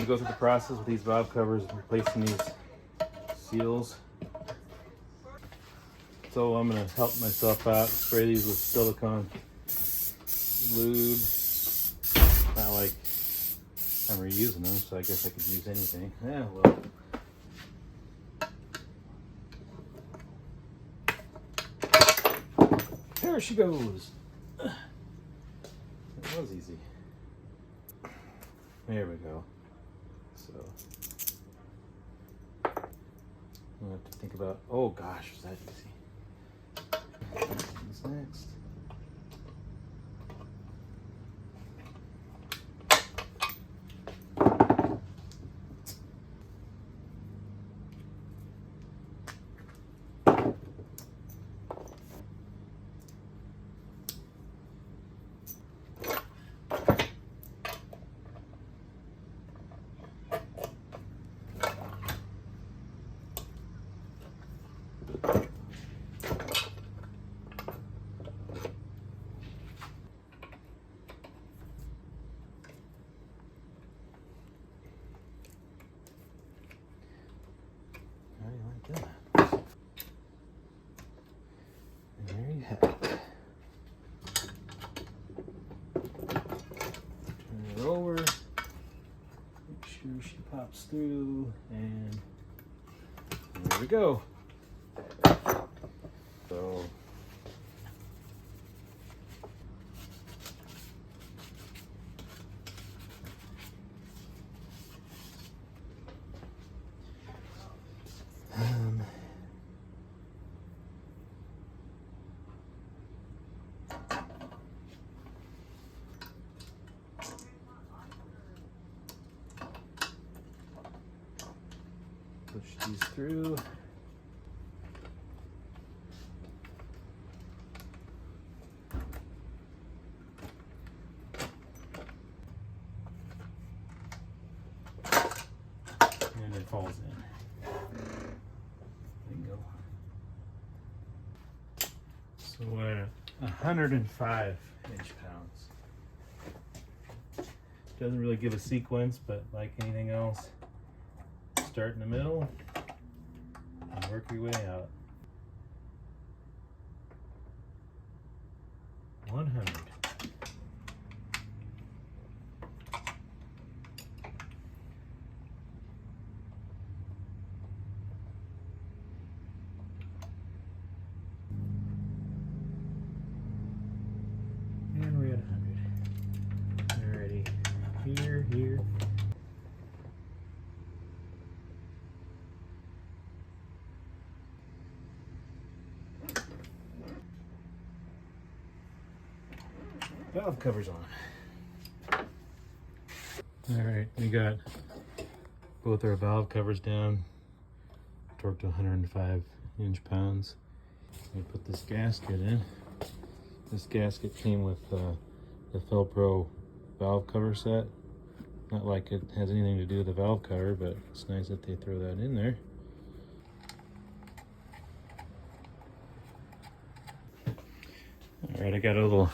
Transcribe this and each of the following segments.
to go through the process with these valve covers and replacing these seals. So I'm going to help myself out, spray these with silicone lube. Not like I'm reusing them, so I guess I could use anything. Yeah, well. There she goes. It was easy. There we go. So I'm gonna have to think about, oh gosh, was that easy? What's next? How do you like that? And there you have it. Turn it over. Make sure she pops through, and there we go. So push these through. And it falls in. There you go. So we're at 105 inch-pounds. Doesn't really give a sequence, but like anything else, start in the middle and work your way out. 100. And we're at 100. Alrighty. Here. Valve covers on. Alright, we got both our valve covers down, torqued to 105 inch-pounds. We put this gasket in. This gasket came with the Fel-Pro valve cover set. Not like it has anything to do with the valve cover, but it's nice that they throw that in there. Alright, I got a little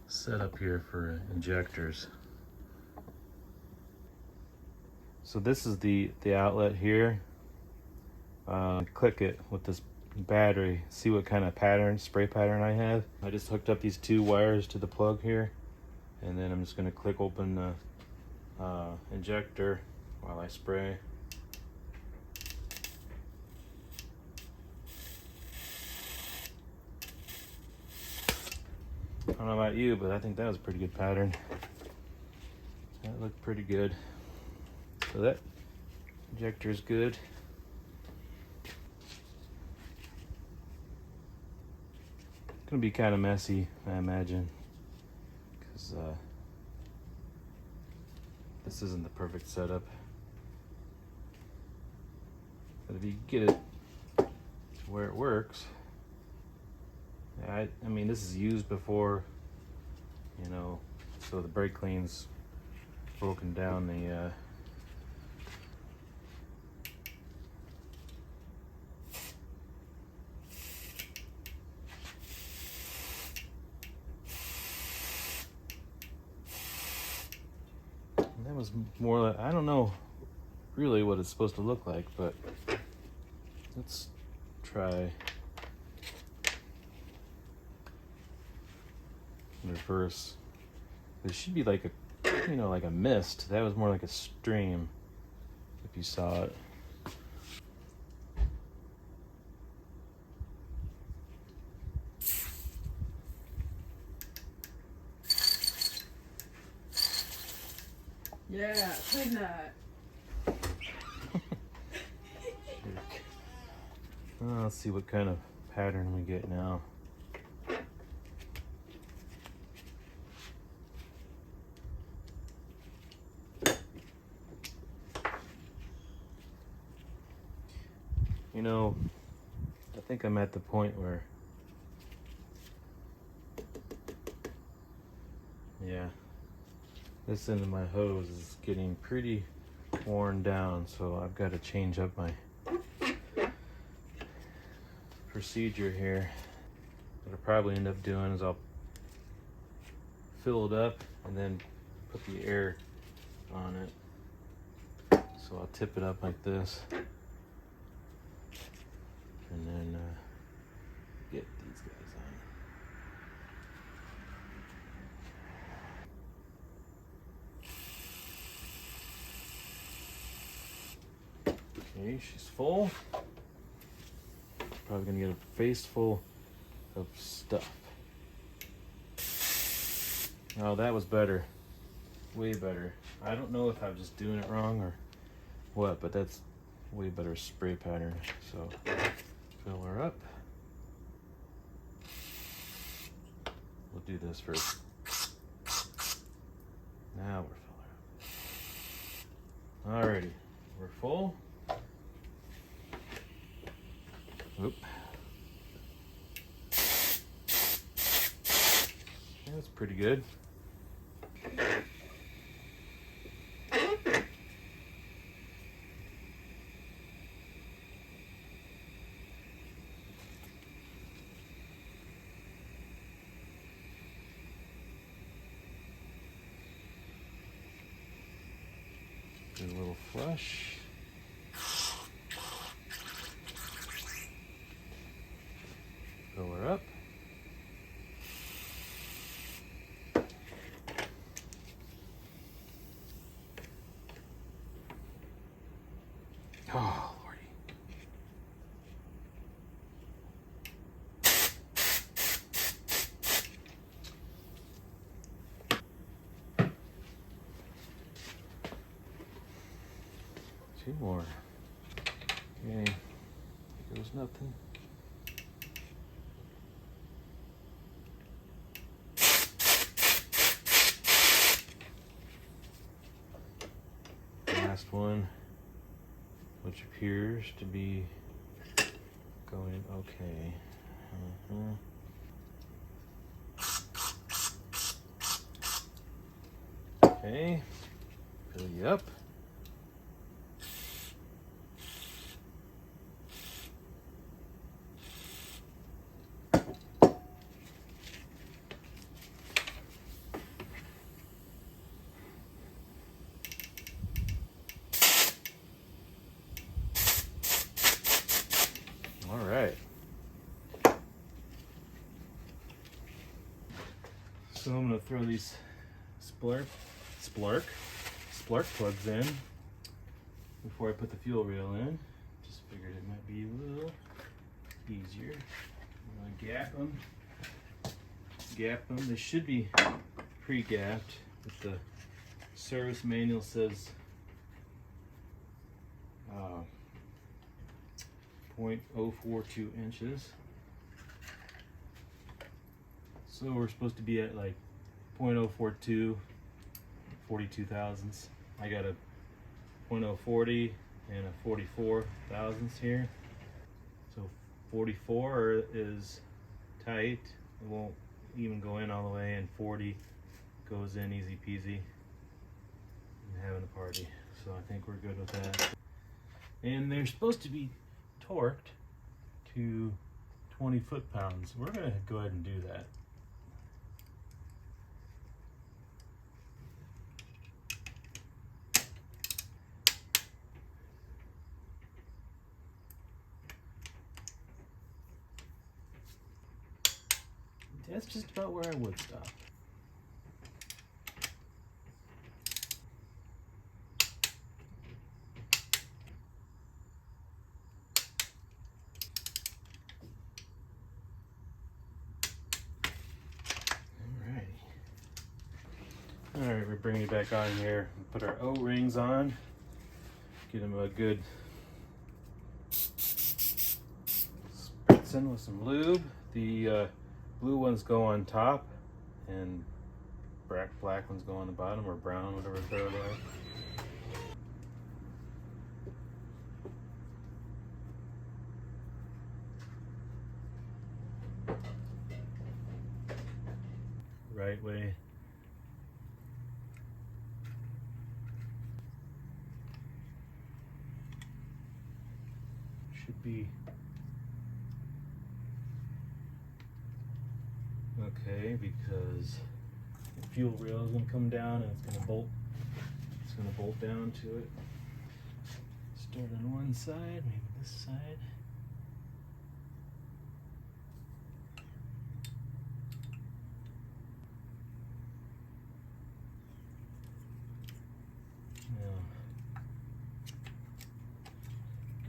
setup here for injectors. So this is the outlet here. Click it with this battery, see what kind of spray pattern I have. I just hooked up these two wires to the plug here, and then I'm just going to click open the injector while I spray. I don't know about you, but I think that was a pretty good pattern. That looked pretty good. So that injector is good. It's gonna be kind of messy, I imagine, because this isn't the perfect setup. But if you get it to where it works, I mean, this is used before, you know, so the brake clean's broken down the and then was more like, I don't know really what it's supposed to look like, but let's try reverse. It should be like a, like a mist. That was more like a stream, if you saw it. Yeah, clean that. Well, let's see what kind of pattern we get now. I think I'm at the point where, yeah, this end of my hose is getting pretty worn down, so I've got to change up my procedure here. What I'll probably end up doing is I'll fill it up and then put the air on it. So I'll tip it up like this, and then get these guys on. Okay, she's full. Probably gonna get a face full of stuff. Oh, that was better. Way better. I don't know if I'm just doing it wrong or what, but that's way better spray pattern. So fill her up. We'll do this first. Now we're filling her up. Alrighty, we're full. Oop. That's pretty good. Do a little flush. Fill her up. Oh, Lordy. Two more. Okay. There was nothing. Last one, which appears to be going okay. Okay, fill you up. All right. So I'm gonna throw these splurk plugs in before I put the fuel reel in. Just figured it might be a little easier. I'm gonna gap them. They should be pre-gapped, but the service manual says 0.042 inches. So we're supposed to be at like 0.042, 42 thousandths. I got a 0.040 and a 44 thousandths here. So 44 is tight. It won't even go in all the way, and 40 goes in easy peasy. I'm having a party. So I think we're good with that. And they're supposed to be torqued to 20 foot-pounds. We're gonna go ahead and do that. That's just about where I would stop. Alright, we're bringing it back on here. Put our O-rings on. Get them a good spritzing with some lube. The blue ones go on top and black ones go on the bottom, or brown, whatever color they are. Right way. Should be okay, because the fuel rail is going to come down and it's going to bolt. It's going to bolt down to it. Start on one side, maybe this side.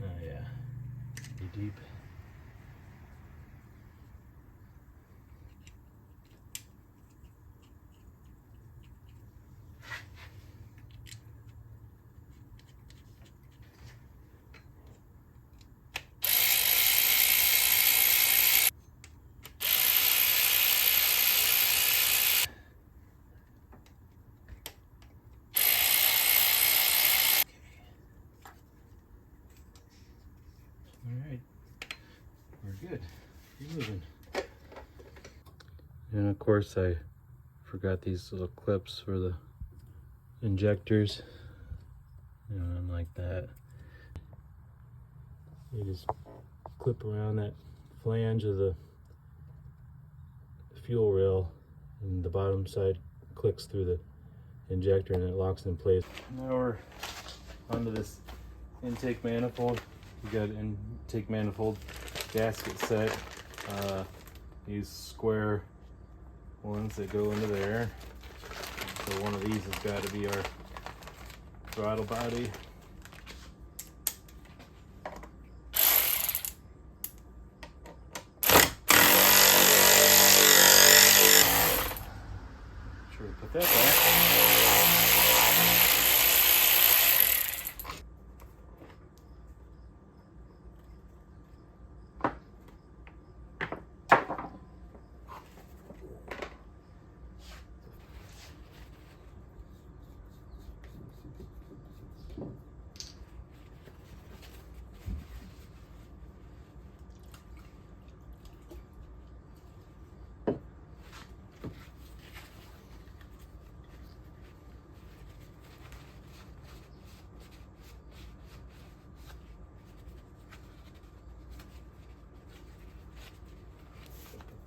Oh yeah, pretty deep. Alright, we're good. We're moving. And of course I forgot these little clips for the injectors. You know, like that. You just clip around that flange of the fuel rail, and the bottom side clicks through the injector and it locks in place. Now we're onto this intake manifold. We got an intake manifold gasket set. These square ones that go into there. So one of these has got to be our throttle body. Sure, we put that back.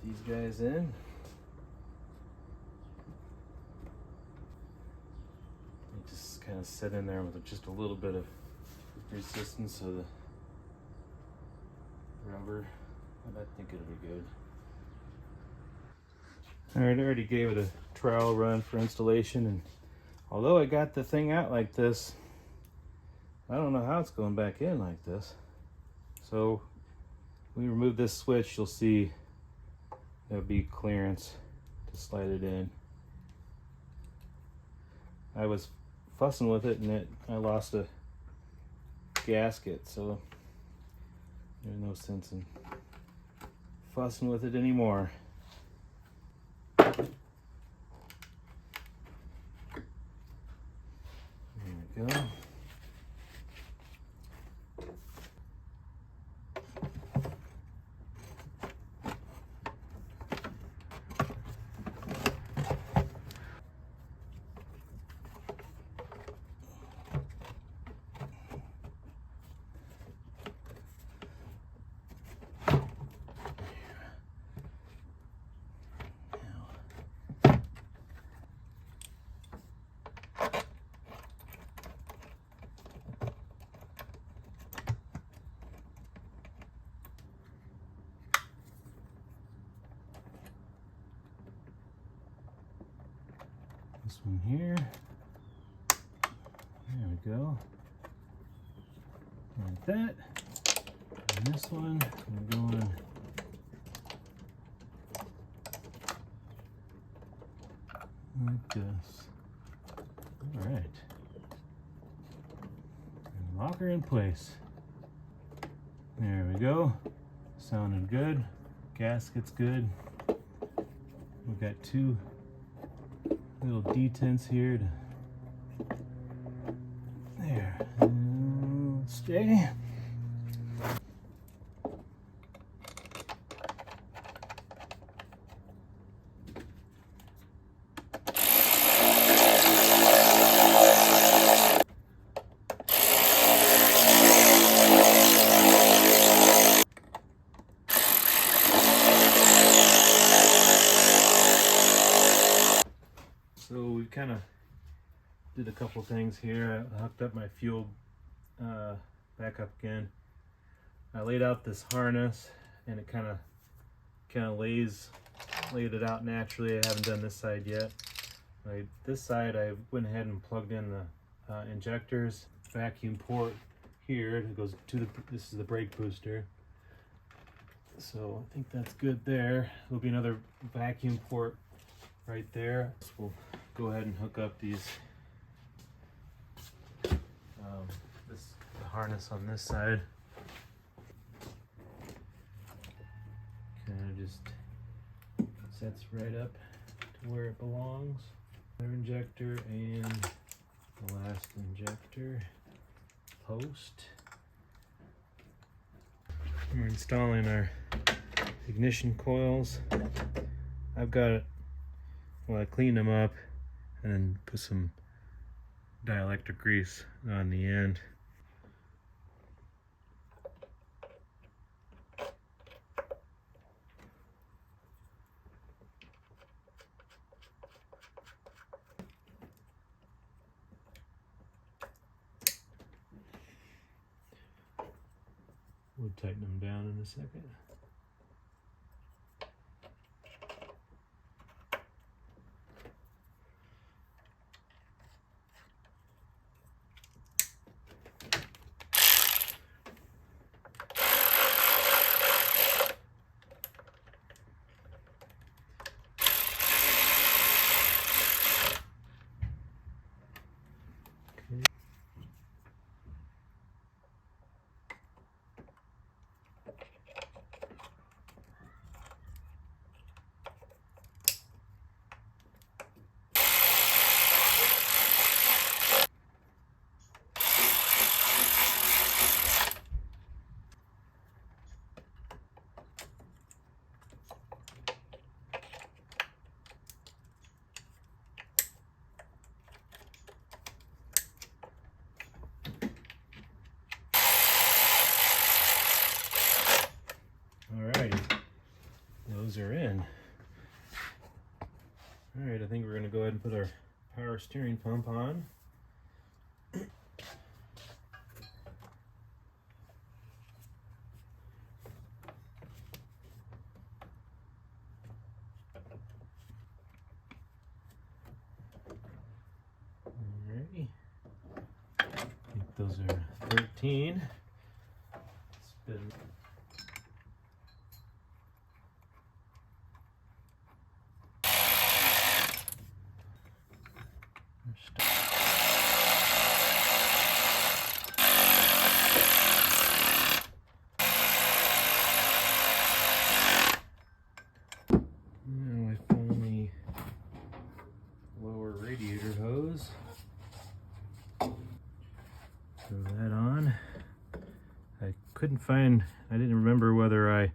These guys in. They just kind of set in there with just a little bit of resistance of the rubber, but I think it'll be good. Alright, I already gave it a trial run for installation, and although I got the thing out like this, I don't know how it's going back in like this. So when we remove this switch, you'll see there'll be clearance to slide it in. I was fussing with it and I lost a gasket, so there's no sense in fussing with it anymore. There we go. This one here. There we go. Like that. And this one, we're going like this. All right. And lock her in place. There we go. Sounding good. Gasket's good. We've got two little detents here to there. Stay. So we kind of did a couple things here. I hooked up my fuel back up again. I laid out this harness and it kind of laid it out naturally. I haven't done this side yet. This side I went ahead and plugged in the injectors, vacuum port here. It goes to this is the brake booster. So I think that's good there. There'll be another vacuum port right there. So we'll go ahead and hook up these the harness on this side. Kind of just sets right up to where it belongs. Another injector and the last injector post. We're installing our ignition coils. I've got it, well, I cleaned them up and then put some dielectric grease on the end. We'll tighten them down in a second. Alrighty, those are in. Alright, I think we're going to go ahead and put our power steering pump on. Alrighty, I think those are 13. Spin. Now I found the lower radiator hose. Throw that on. I couldn't find, I didn't remember whether I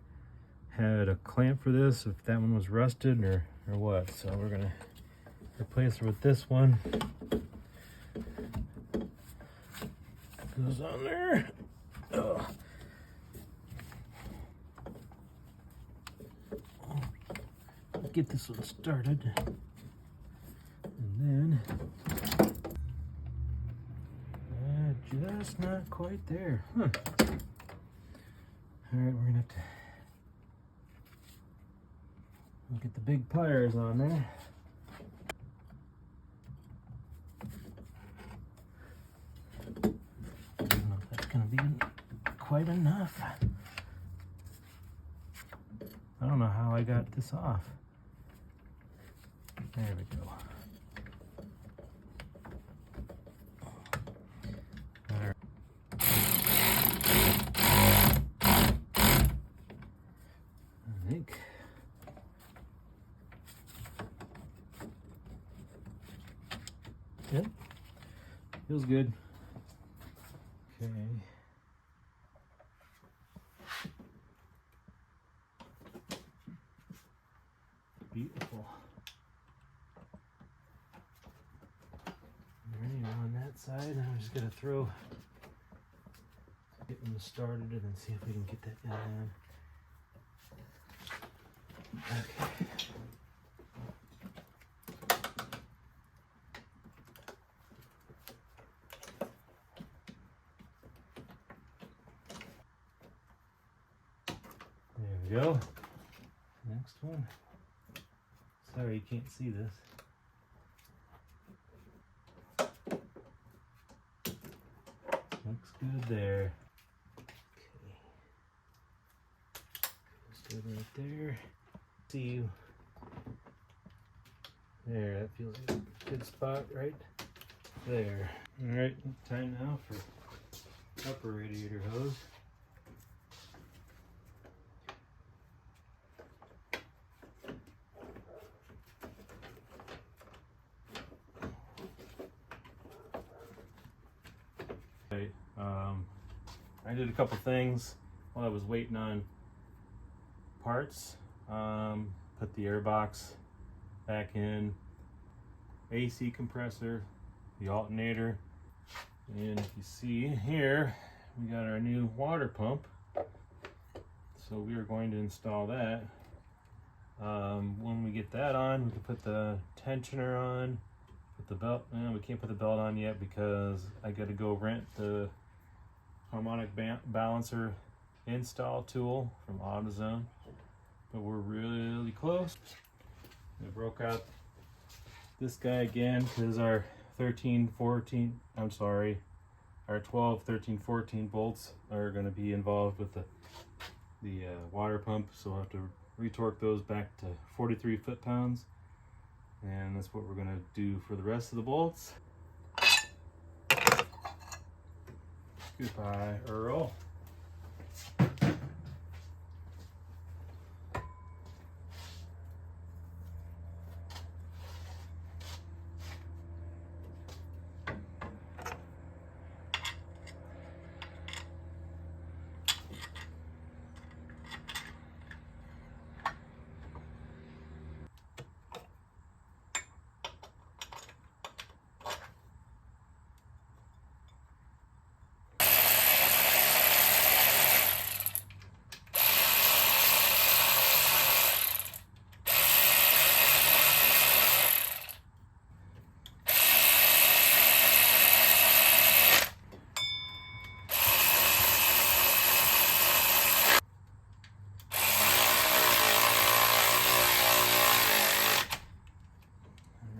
had a clamp for this, if that one was rusted or what. So we're gonna replace it with this one. Goes on there. Oh. Get this one started. And then just not quite there. Huh. Alright, we're gonna have to get the big pliers on there. quite enough. I don't know how I got this off. There we go. All right. I think. Yep. Feels good. Okay. Beautiful. Alright, on that side, I'm just gonna get them started and then see if we can get that down. Okay. There we go. Next one. Sorry you can't see this. Looks good there. Okay. Goes good right there. See you. There, that feels like a good spot right there. Alright, time now for upper radiator hose. I did a couple things while I was waiting on parts. Put the air box back in, AC compressor, the alternator, and if you see here, we got our new water pump. So we are going to install that. When we get that on, we can put the tensioner on, put the belt. We can't put the belt on yet because I got to go rent the harmonic balancer install tool from AutoZone, but we're really close. I broke out this guy again because our 13, 14, I'm sorry, our 12, 13, 14 bolts are going to be involved with the water pump, so we'll have to retorque those back to 43 foot-pounds, and that's what we're going to do for the rest of the bolts. Goodbye, Earl.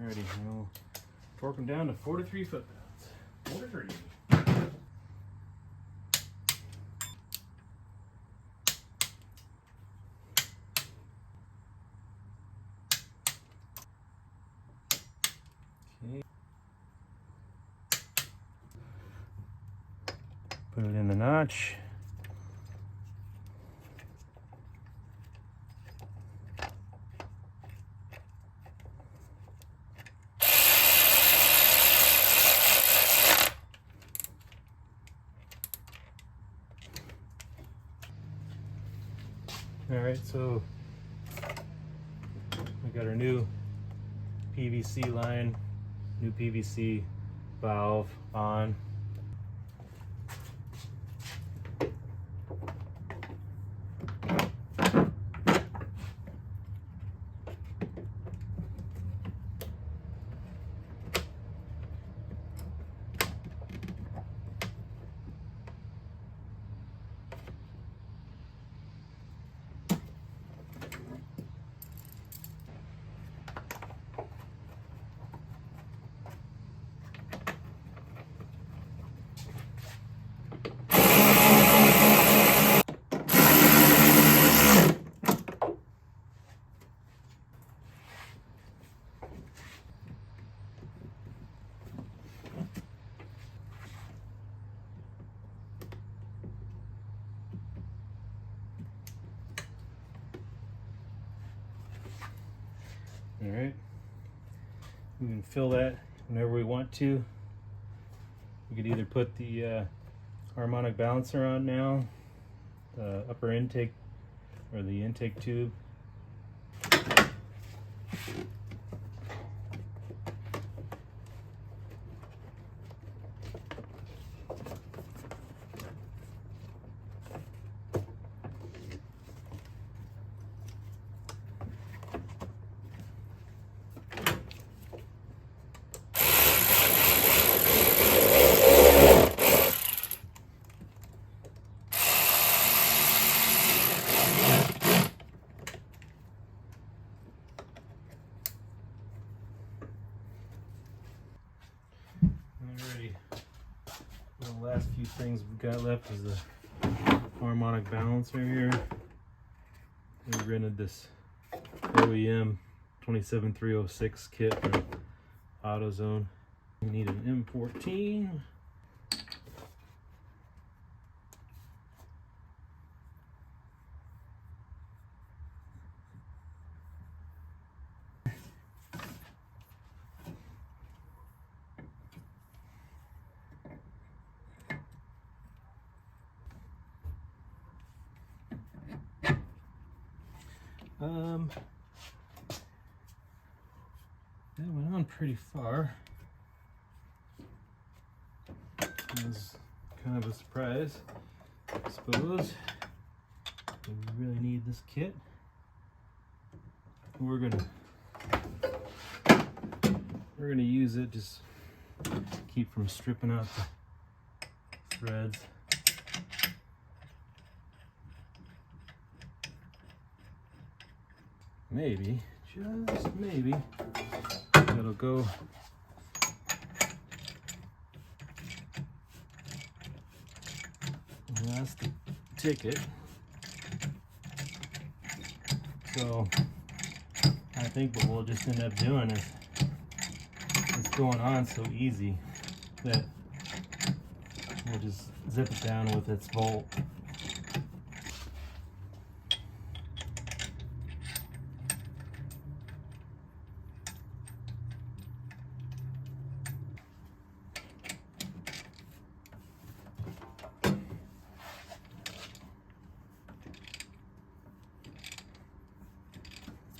Alrighty, we'll torque them down to 43 foot-pounds. 43. Okay. Put it in the notch. Alright, so we got our new PVC line, new PVC valve on. All right, we can fill that whenever we want to. We could either put the harmonic balancer on now, the upper intake or the intake tube. Alrighty, the last few things we've got left is the harmonic balancer here. We rented this OEM 27306 kit from AutoZone. We need an M14. That went on pretty far. It was kind of a surprise, I suppose. We really need this kit. We're gonna use it, just keep from stripping out the threads. Maybe, just maybe, it'll go that's the ticket. So I think what we'll just end up doing is it's going on so easy that we'll just zip it down with its bolt.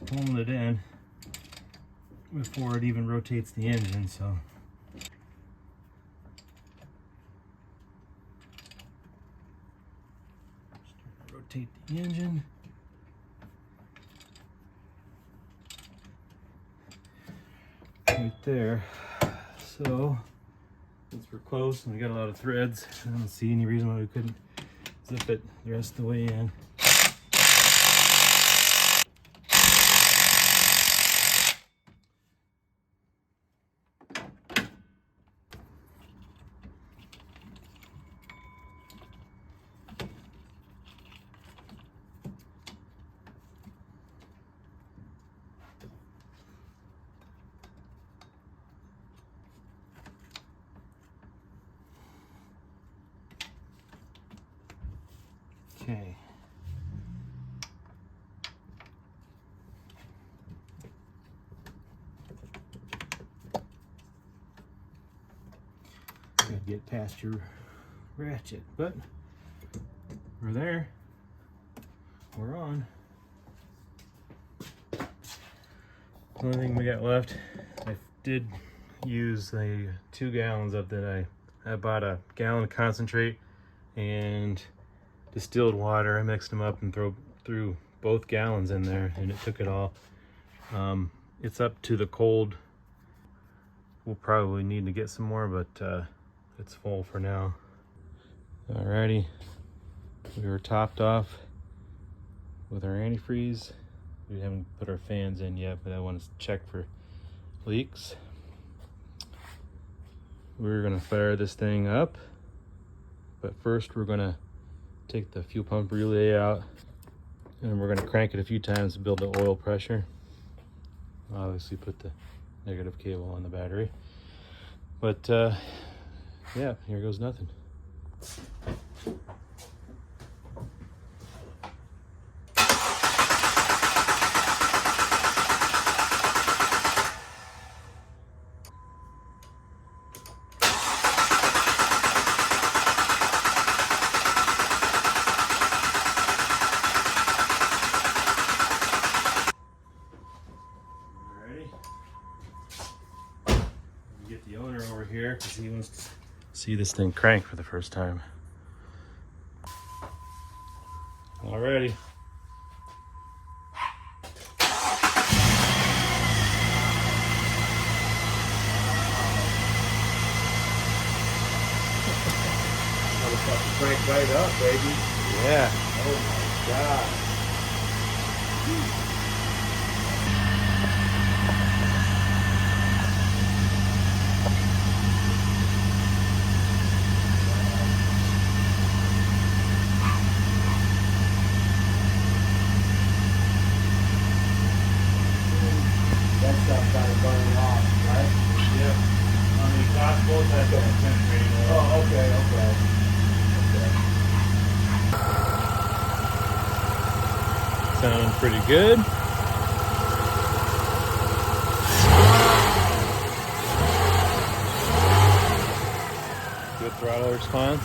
Pulling it in before it even rotates the engine, so rotate the engine. Right there. So since we're close and we got a lot of threads, I don't see any reason why we couldn't zip it the rest of the way in. Okay. Gotta get past your ratchet, but we're there. We're on. The only thing we got left, I did use the 2 gallons of that. I bought a gallon of concentrate and distilled water. I mixed them up and threw both gallons in there, and it took it all. It's up to the cold. We'll probably need to get some more, but it's full for now. Alrighty, we were topped off with our antifreeze. We haven't put our fans in yet, but I want to check for leaks. We're gonna fire this thing up, but first we're gonna take the fuel pump relay out, and we're gonna crank it a few times to build the oil pressure. Obviously put the negative cable on the battery, but yeah, here goes nothing. Get the owner over here because he wants to see this thing crank for the first time. Alrighty. Motherfucker crank right up, baby. Yeah. Oh my god. That stuff got it burning off, right? Yep. On the exhaust bolt, that's penetrating oil. Oh, okay, okay. Sound pretty good. Good throttle response.